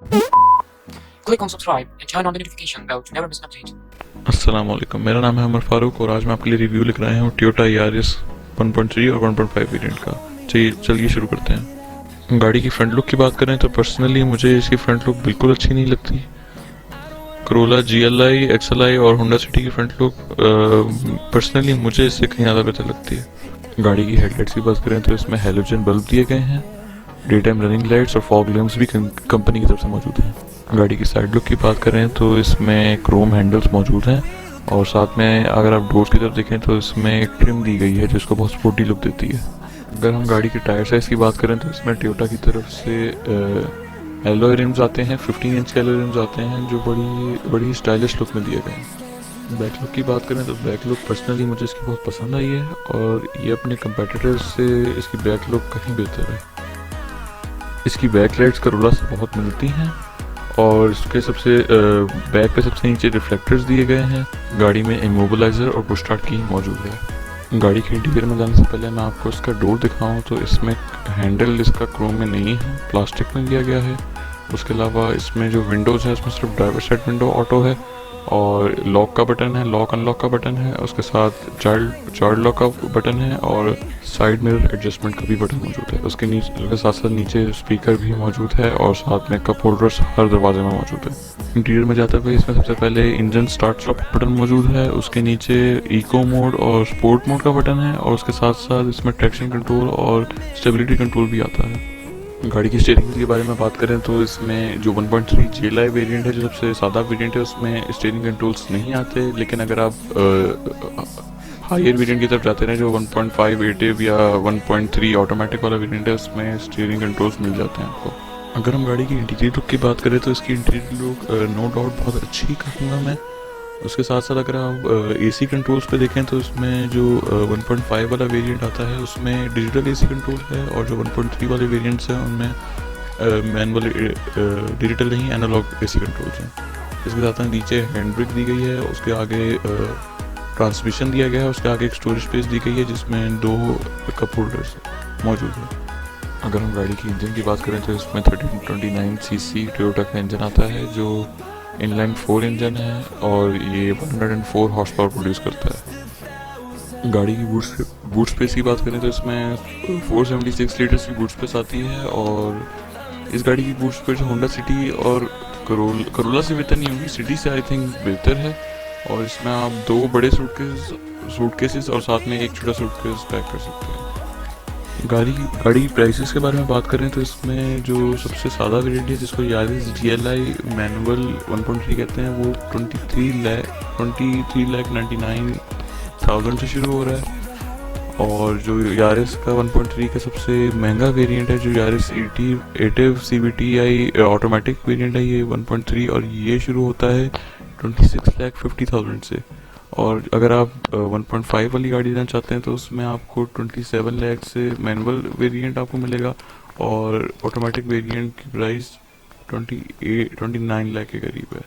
Click on subscribe and turn on the notification bell to never miss an update. अस्सलाम वालेकुम, मेरा नाम है उमर फारूक और आज मैं आपके लिए रिव्यू लिख रहा हूँ टोयोटा यारिस 1.3 और 1.5 वेरिएंट का। चलिए शुरू करते हैं। गाड़ी की फ्रंट लुक की बात करें तो पर्सनली मुझे इसकी फ्रंट लुक बिल्कुल अच्छी नहीं लगती। करोला GLI, XLI और होंडा सिटी की फ्रंट लुक पर्सनली मुझे इससे कहीं ज़्यादा बेहतर लगती है। गाड़ी की हेडलाइट्स की बात करें तो इसमें हैलोजन बल्ब दिए गए हैं। डे टाइम रनिंग लाइट्स और फॉग लैम्प्स भी कंपनी की तरफ से मौजूद हैं। गाड़ी की साइड लुक की बात करें तो इसमें क्रोम हैंडल्स मौजूद हैं और साथ में अगर आप डोर्स की तरफ देखें तो इसमें एक ट्रिम दी गई है जिसको बहुत स्पोर्टी लुक देती है। अगर हम गाड़ी के टायर साइज़ की बात करें तो इसमें टोयोटा की तरफ से एलॉय रिम्स आते हैं, 15 इंच के एलॉय रिम्स आते हैं जो बड़ी स्टाइलिश लुक में दिए गए हैं। बैक लुक की बात करें तो बैक लुक पर्सनली मुझे इसकी बहुत पसंद आई है और ये अपने कंपेटिटर्स से इसकी बैक लुक कहीं बेहतर है। इसकी बैक लाइट्स करोला से बहुत मिलती हैं और इसके बैक पे सबसे नीचे रिफ्लेक्टर्स दिए गए हैं। गाड़ी में इमोबिलाइजर और पुश स्टार्ट की मौजूद है। गाड़ी के इंटीरियर में जाने से पहले मैं आपको इसका डोर दिखाऊं तो इसमें हैंडल इसका क्रोम में नहीं है, प्लास्टिक में दिया गया है। उसके अलावा इसमें जो विंडोज़ है उसमें सिर्फ ड्राइवर साइड विंडो ऑटो है और लॉक का बटन है, लॉक अनलॉक का बटन है। उसके साथ चाइल्ड लॉक का बटन है और साइड मिरर एडजस्टमेंट का भी बटन मौजूद है। उसके साथ साथ नीचे स्पीकर भी मौजूद है और साथ में कप होल्डर्स हर दरवाजे में मौजूद है। इंटीरियर में जाते हुए इसमें सबसे पहले इंजन स्टार्ट स्टॉप बटन मौजूद है। उसके नीचे इको मोड और स्पोर्ट मोड का बटन है और उसके साथ साथ इसमें ट्रैक्शन कंट्रोल और स्टेबिलिटी कंट्रोल भी आता है। गाड़ी की स्टीयरिंग के बारे में बात करें तो इसमें जो 1.3 GLI वेरिएंट है, जो सबसे सादा वेरिएंट है, उसमें स्टीयरिंग कंट्रोल्स नहीं आते। लेकिन अगर आप हायर वेरिएंट की तरफ जाते हैं जो 1.5 एटिव या 1.3 ऑटोमेटिक वाला वेरिएंट है, उसमें स्टीयरिंग कंट्रोल्स मिल जाते हैं आपको। अगर हम गाड़ी की इंटीरियर लुक की बात करें तो इसकी इंटीरियर लुक नो डाउट बहुत अच्छी कहूँगा मैं। उसके साथ साथ अगर आप AC कंट्रोल्स पे देखें तो उसमें जो 1.5 वाला वेरिएंट आता है उसमें डिजिटल AC कंट्रोल है और जो 1.3 वाले वेरिएंट्स हैं उनमें मैनुअल डिजिटल नहीं एनालॉग AC कंट्रोल्स हैं। इसके साथ में नीचे हैंड ब्रेक दी गई है, उसके आगे ट्रांसमिशन दिया गया है, उसके आगे एक स्टोरेज स्पेस दी गई है जिसमें 2 कप होल्डर्स मौजूद है। अगर हम गाड़ी की इंजन की बात करें तो इसमें 1329 cc टोयोटा का इंजन आता है जो इनलाइन 4 इंजन है और ये 104 हॉर्स पावर प्रोड्यूस करता है। गाड़ी की बूट स्पेस की बात करें तो इसमें 476 लीटर्स की बूट स्पेस आती है और इस गाड़ी की बूट स्पेस होंडा सिटी और करोला से बेहतर नहीं होगी, सिटी से आई थिंक बेहतर है। और इसमें आप 2 बड़े सूटकेसेस और साथ में एक छोटा सूटकेस पैक कर सकते हैं। गाड़ी की प्राइसेस के बारे में बात करें तो इसमें जो सबसे सादा वेरिएंट है जिसको यारिस GLI मैनुअल 1.3 कहते हैं वो 23,99,000 से शुरू हो रहा है और जो यारिस का 1.3 का सबसे महंगा वेरिएंट है जो यारिस एटिव CVTi ऑटोमेटिक वेरिएंट है, ये 1.3 और ये शुरू होता है 26,50,000 से। और अगर आप 1.5 वाली गाड़ी लेना चाहते हैं तो उसमें आपको 27 लाख से मैनुअल वेरिएंट आपको मिलेगा और ऑटोमेटिक वेरिएंट की प्राइस 29 लाख के करीब है।